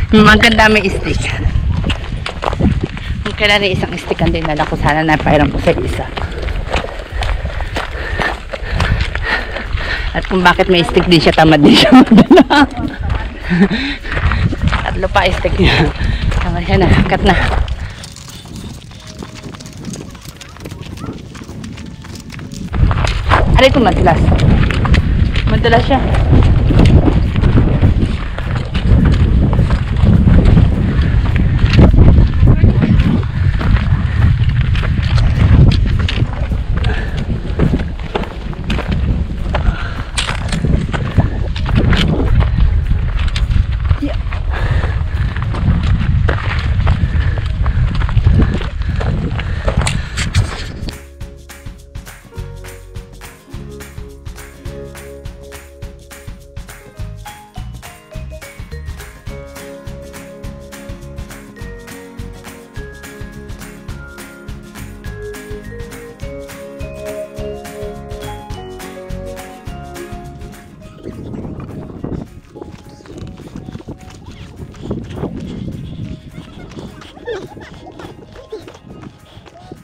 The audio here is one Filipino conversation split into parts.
Maganda may stick. Kung kailan na isang stick ang dinala ko, sana napairam ko sa isa. At kung bakit may stick din siya, tamad din siya magdala. Tatlo pa stick niya. Tama siya na, cut na. Aray ko madalas. Madalas siya.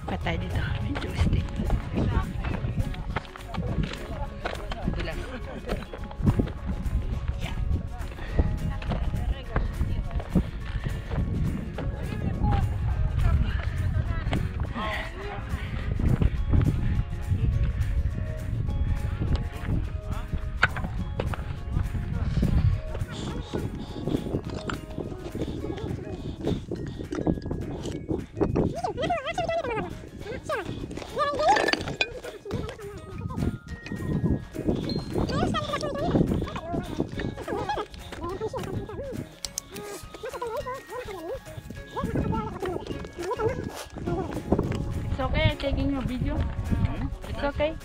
Patay dito. Medyo stick. Dulas. Yeah. It's okay, I'm taking your video. It's okay.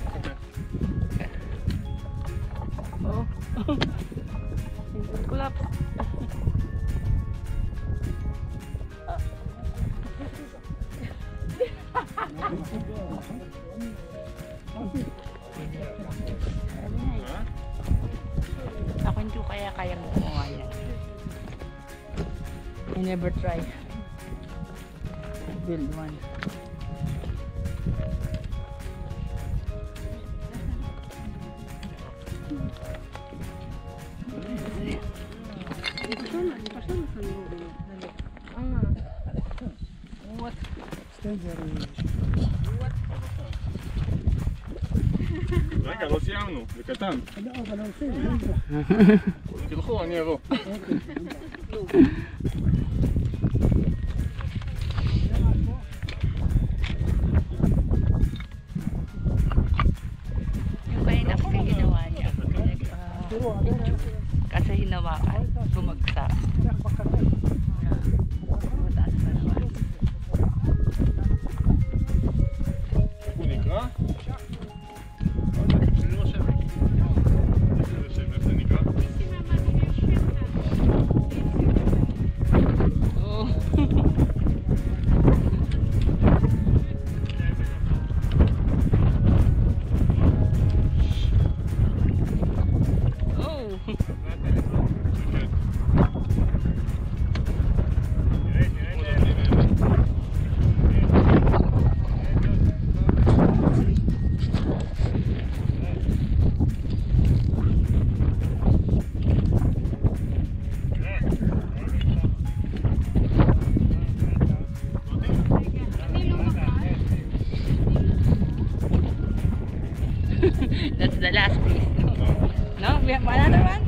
Oh. Collapse. Ako hindi kaya mo kumuha yan. I never try to build one. What? רגע, לא סיימנו, זה קטן. לא, אבל הולכים. תלכו, אני אבוא. Yung kanina kasi hinawa niya. Kasi hinawakan, bumagsak. Mataas pa naman. הוא נקרא? That's the last piece. No? We have another one?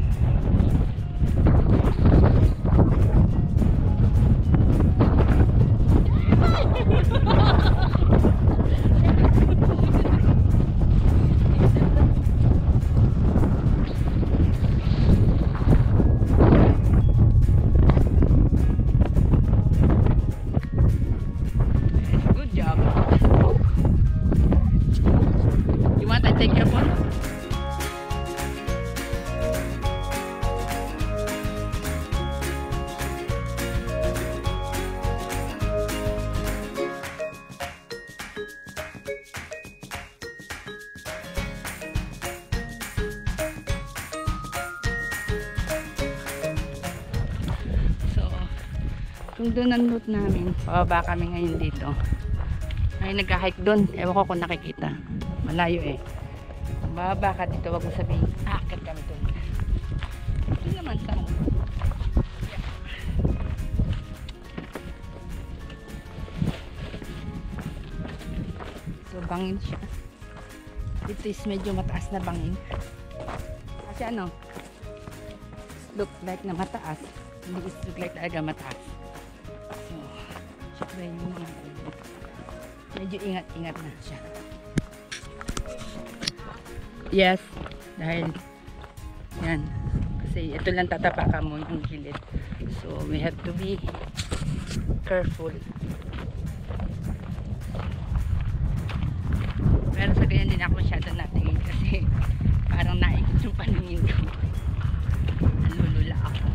Good job. You want I take your phone? Sundo ng route namin. Pababa kami ngayon dito. Ay, nagka-hike doon. Ewan ko kung nakikita. Malayo eh. Bababa ka dito. Wag mo sabihin, akit kami doon. Ito naman sa so, bangin siya. Ito is medyo mataas na bangin. Kasi ano, look like na mataas. Hindi is look like talaga mataas. So, syempre yung mga medyo ingat-ingat na siya. Yes, dahil yan. Kasi ito lang tatapakan mo yung gilid. So, we have to be careful. Pero sa ganyan din ako masyado natingin kasi parang naikot yung paningin ko. Nalulula ako.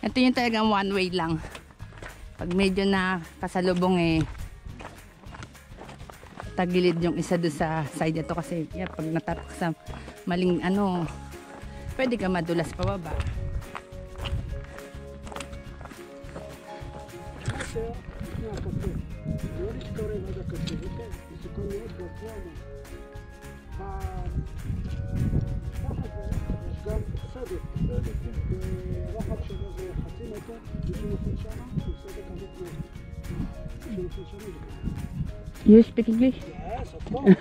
Ito yung talagang one way lang. Pag medyo na kasalubong eh tagilid yung isa doon sa side ito kasi yeah, pag natapak sa maling ano pwede ka madulas pababa. You speak English? Yes, of course.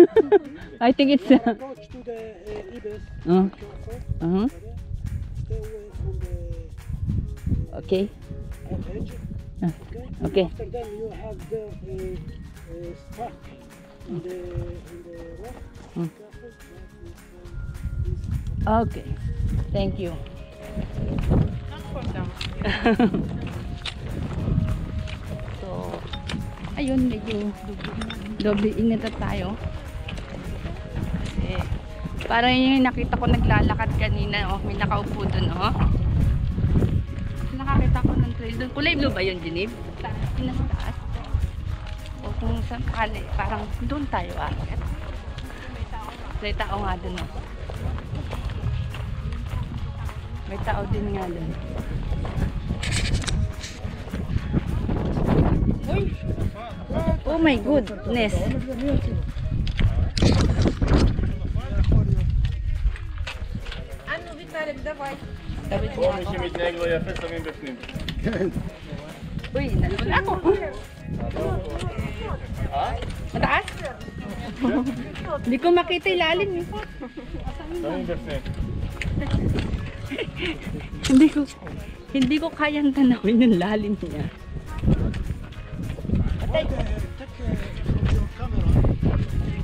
I think it's Approach to the Ibis. uh-huh. Stay away from the Okay. edge. Ah, Okay. okay. After that, you have the spark in the rock. Mm. Careful. Okay. Thank you. So, ayun, medyo doble ingat na tayo. Kasi, parang yung nakita ko naglalakad kanina, oh, may nakaupo dun, oh. Nakakita ko ng trail dun. Kulay blue ba yun, Geneve? Nasa taas. O kung saan kali, parang dun tayo akit. May tao nga dun, oh. May tao din nga dun. Oh my goodness. פה מי שמתנהג לא יפה שמים בפנים. Uy, nalula ako. Mataas? Hindi ko makita ilalim eh. שמים בפנים. Hindi ko kayang tanawin yung lalim niya.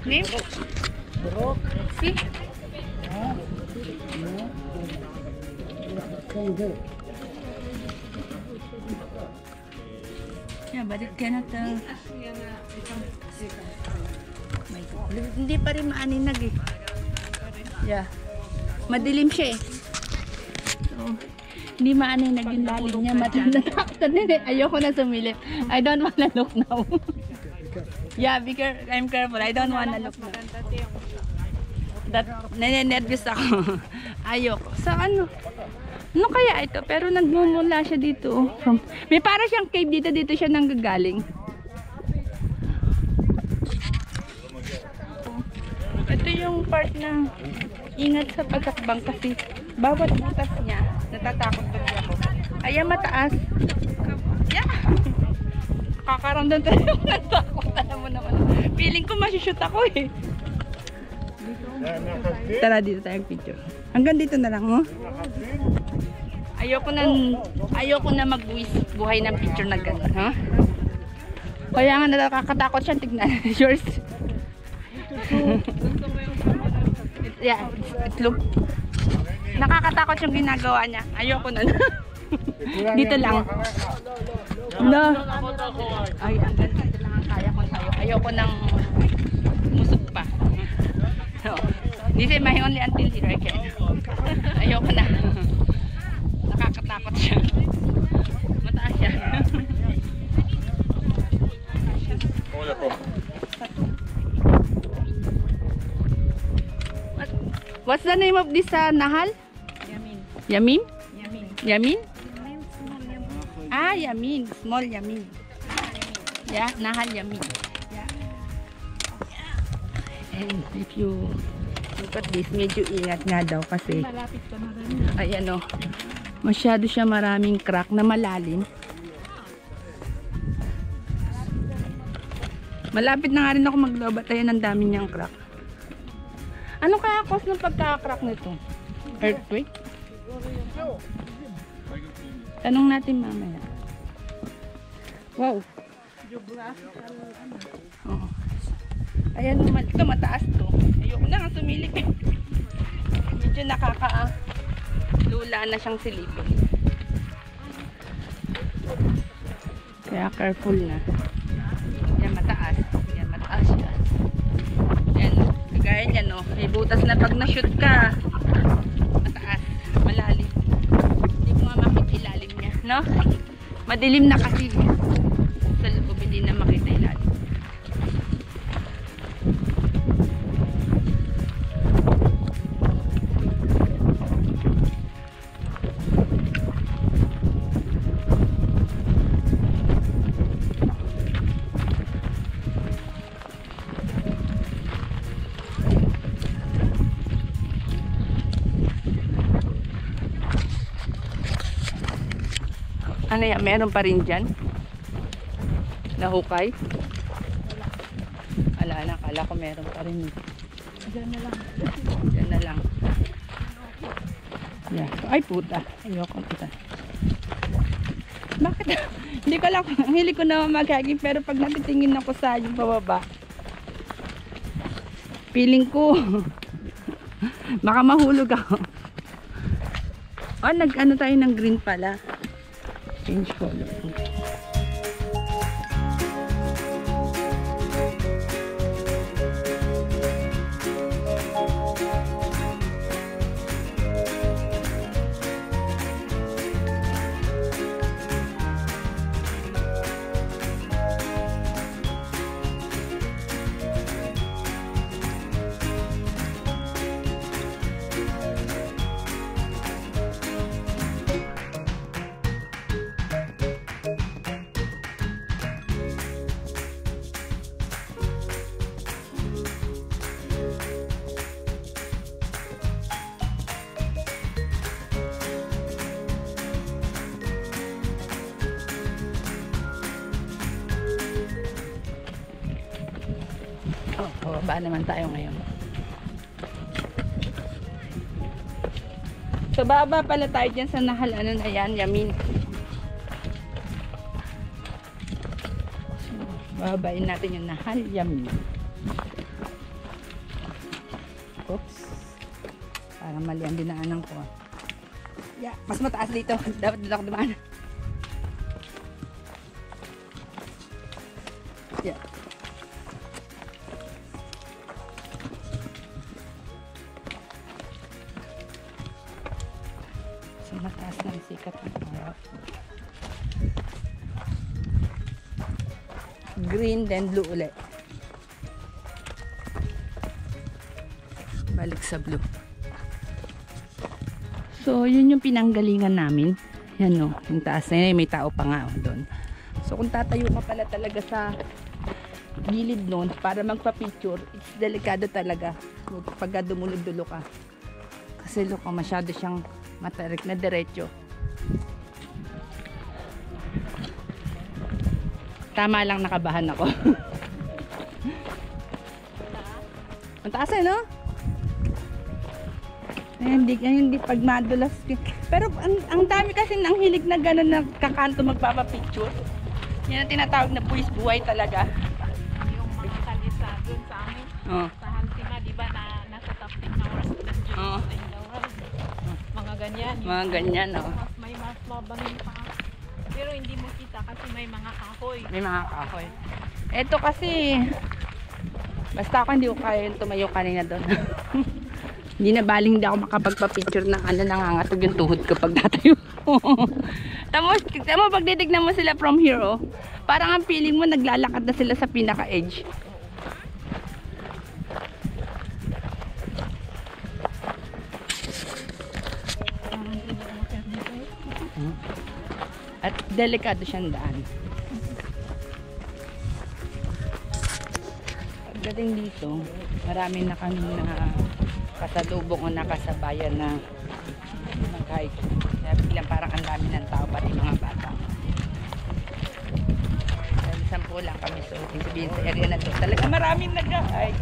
Name? See? Yeah, but it cannot my God. Hindi pa rin maaninag eh. Yeah. Madilim siya eh. So, hindi maaninag yung lalim niya. Natakot din eh. Ayoko na sumilip. I don't wanna look now. Yeah, I'm careful. I don't wanna look now. Nene-nervous ako. Ayoko. So ano? Ano kaya ito? Pero nagmumula siya dito. May para siyang cave dito. Dito siya nanggagaling. Ito yung part na ingat sa pagkakbang kasi bawat butas niya natatakot din ako. Ayan mataas. Yeah. Kakaramdam tayo natakot. Alam mo naman. Feeling ko masushoot ako eh. Tara dito tayong picture. Hanggang dito na lang mo. Ayoko na magbuhay ng picture na gano'n, ha? Kaya nga nakakatakot siya tignan. Yours. Yeah, it look. Nakakatakot yung ginagawa niya. Ayoko na. Dito lang. No. Ay, hanggang dito lang ang kaya ko sa'yo. Ayoko nang musok pa. So, this is my only until here I can. Ayoko na. Nakakatakot siya. Mataas siya. Hola, po. the name of this Nahal? Yamin. Yamin? Yamin. Yamin? Yamin, small yamin. Ah, Yamin. Small Yamin. Yeah, Nahal Yamin. Yeah. And if you look at this, medyo ingat nga daw kasi Malapit ka na rin. ayan o, masyado siya maraming crack na malalim. Malapit na nga rin ako maglobat. Ayan, ang dami niyang crack. Ano kaya cause ng pagka-crack nito? Earthquake? Tanong natin mamaya. Wow. Oo. Ayan naman. Ito mataas to. Ayoko na nga sumilip eh. Medyo lula na siyang silipin. Kaya careful na. Yan mataas. Yan mataas yan. Yan. Kagaya niyan no. May butas na pag na-shoot ka. Mataas. Malalim. Hindi ko nga makita ilalim niya. No? Madilim na kasi. Sa loob hindi na makita ilalim. Ano yan? Meron pa rin dyan? Nahukay? Ala na, kala ko meron pa rin. Diyan na lang. Diyan na lang. Yeah. Ay puta. Ayoko puta. Bakit? Hindi ko lang. Ang hilig ko naman maghaging pero pag natitingin ako sa yung pababa, feeling ko baka mahulog ako. Oh, nag-ano tayo ng green pala. Change color. Bababa naman tayo ngayon. So baba pala tayo dyan sa Nahal. Ano na yan? Yamin. So, bababain natin yung Nahal Yamin. Oops. Parang mali ang dinaanan ko. Yeah, mas mataas dito. Dapat dito ako dumaan. Yeah. Mataas ng sikat ng araw. Green then blue ulit. Balik sa blue. So yun yung pinanggalingan namin. Yan no, yung taas na yun, may tao pa nga doon. So kung tatayo ka pala talaga sa gilid noon para magpa-picture, it's delikado talaga pag dumulog-dulo ka. Kasi look, masyado siyang matarik na diretso. Tama lang, nakabahan ako. Ang taas eh, no? Hindi pag madulas. Pero ang dami kasi nang hilig na gano'n na kakanto magpapapicture. Yan ang tinatawag na buwis buhay talaga. Yung mga kalisa dun sa amin. Oh. Sa Hantima, di ba, na nasa top 10 na oras ng Diyos Oh. in the world. Mga ganyan. Mga ganyan, oh. May mas mabaling pa. Pero hindi mo kita kasi may mga kahoy. May mga kahoy. Ito kasi, basta ako hindi ko kaya yung tumayo kanina doon. Hindi na baling hindi ako makapagpa-picture ng ano, nangangatog yung tuhod kapag tatayo. Tama, pag titignan mo sila from here, oh, parang ang feeling mo naglalakad na sila sa pinaka-edge. At delikado siyang daan. Pagdating dito, marami na kami na kasalubong o nakasabayan na mag-hike. Kaya biglang parang ang dami ng tao, pati mga bata. Dahil 10 lang kami, so sabihin sa area na to, talaga maraming nag-hike.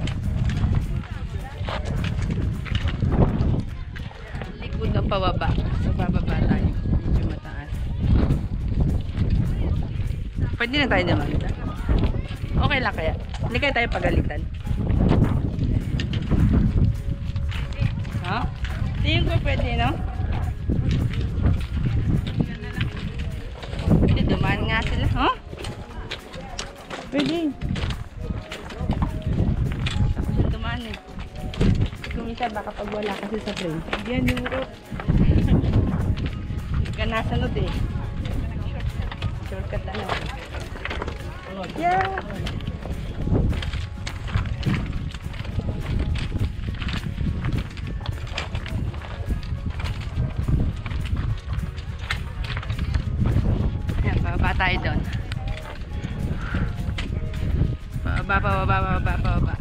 Likod ng pababa. So bababa tayo. Medyo mataas. Pwede na tayo naman. Okay lang kaya. Hindi kaya tayo pagalitan. Ha? Tingin ko pwede, no? Pwede dumaan nga sila. Ha? Pwede. Ako siya dumaan eh. Kung minsan baka pag wala kasi sa train. Yan yung rope. Ka nasanod eh. Shortcut ano. Yeah. Yan, bababa tayo doon. Bababa.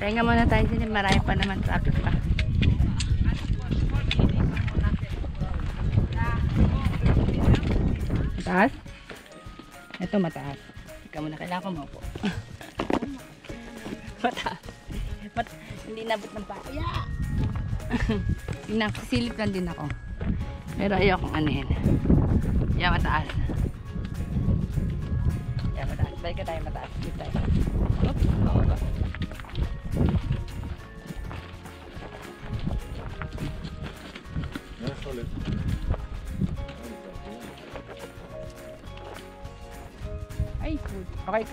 Kaya nga muna tayo din, marami pa naman traffic pa. Mataas? Ito mataas. Ikaw muna, kailangan ko maupo. Mataas. Hindi nabot ng pa. Yeah! Sisilip lang din ako. Pero ayokong anuhin. Yeah, mataas. Yeah, mataas. Balik ka tayo mataas. Dito tayo. Oops, baba. Ay, food. Okay.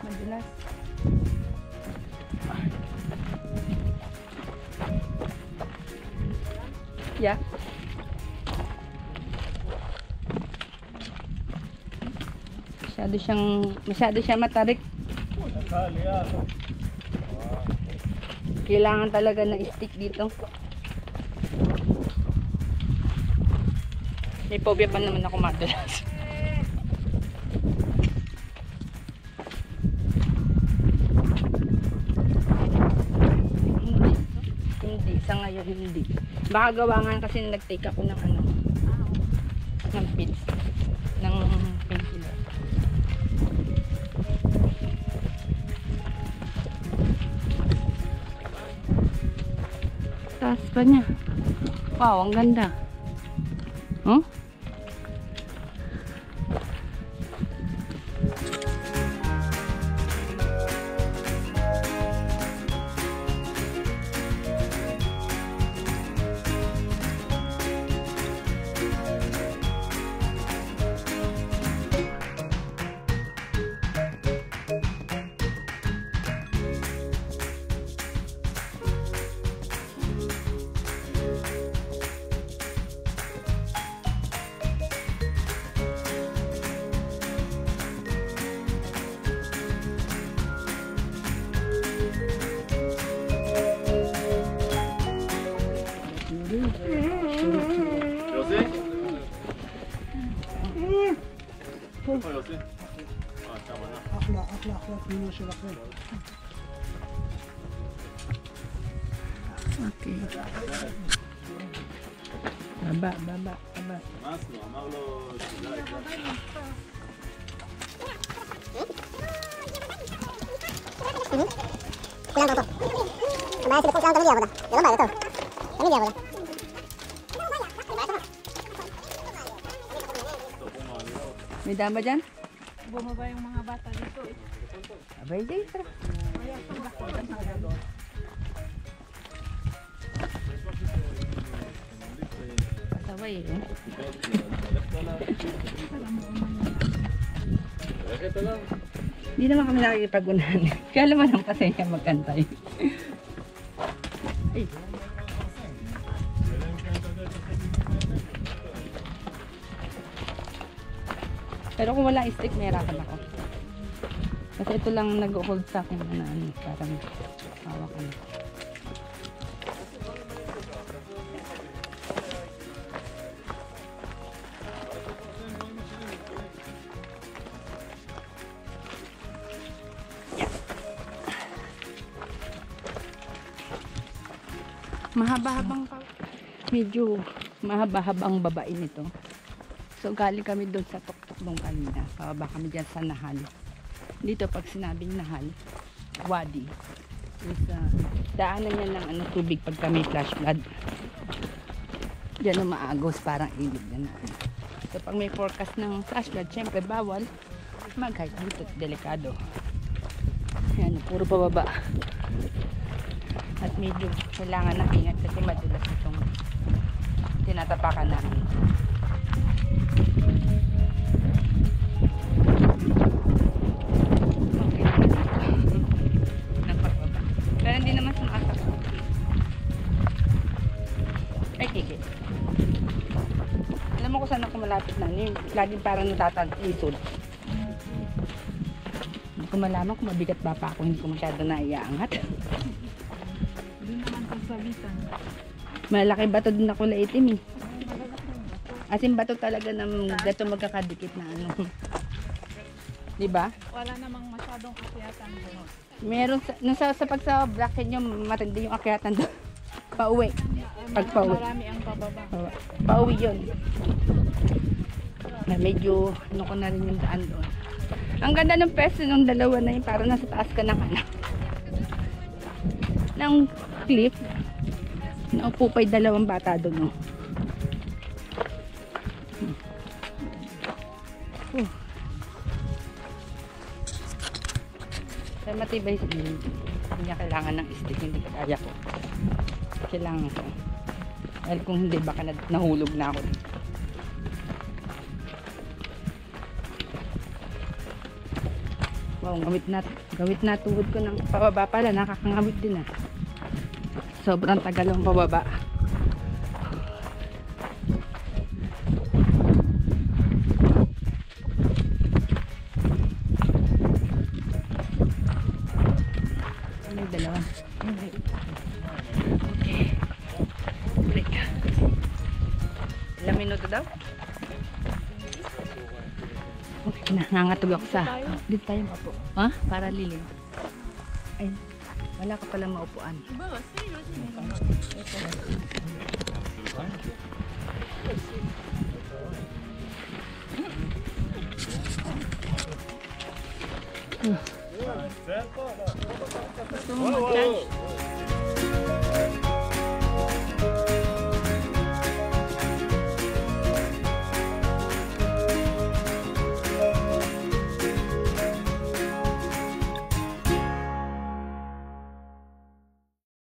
Madulas. Yeah. Masyado siyang matarik. Kailangan talaga ng stick dito. May phobia pa naman ako madulas. Hindi. Sa ngayon hindi. Baka gawa nga kasi nag-take ako ng ano. Ng pills. Ng painkiller. Taas pa niya. Wow, ang ganda. Huh? Okay. Baba. Masno, אמר לו שדי. Kulang to. Kamaya sila po sa tanggi ako da. Dalawa ba ito? Tanggi ako da. May dama dyan? Bumaba yung mga bata dito eh. Abay, dito. Pasaway eh. Hindi naman kami nakikipag-unahan. Kaya naman ang pasensya magkantay. Ay. Pero kung walang stick, mayroon ako. Kasi ito lang nag-hold sa akin na ano, parang hawakan. medyo mahaba-habang babae nito. So galing kami doon sa tuktok nung kanina. Pababa kami dyan sa Nahal. Dito pag sinabing Nahal, Wadi, is daanan niya ng tubig pagka may flash flood. Diyan umaagos, parang ilog yan. So pag may forecast ng flash flood, syempre bawal mag-hike dito, delikado. Yan, puro pababa. At medyo kailangan ng ingat kasi madulas itong tinatapakan namin. Okay. Nagpagbaba. Pero hindi naman sumakasap. Ay, kikit. Alam mo kung saan ako malapit na. Laging parang natatag-isod. Hindi ko malaman kung mabigat ba pa ako. Hindi ko masyado naiaangat. Doon naman pagsabitan. Malaki bato din ako na itim eh. As in bato talaga ng gato magkakadikit na Diba? Wala namang masyadong akyatan doon. Meron sa pag sa Black Canyon matindi yung akyatan doon. Pauwi. Pag pauwi. Marami ang pababa. Pauwi yun. Na medyo ko na rin yung daan doon. Ang ganda ng pwesto ng dalawa na yun. Parang nasa taas ka ng ng cliff. Naupo pa yung dalawang bata doon. Kaya matibay sa gilid. Hindi niya kailangan ng stick. Hindi kaya ko. Kailangan ko. Dahil kung hindi baka nahulog na ako. Wow, gawit na tuhod ko ng pababa pala. Nakakangawit din ah. Sobrang tagal ang pababa. Ano yung dalawa? Okay. Break. Ilang minuto daw? Okay, nangangatog ako sa... Dito tayo mapo. Ha? Para lilim. Ay, wala ka palang maupuan.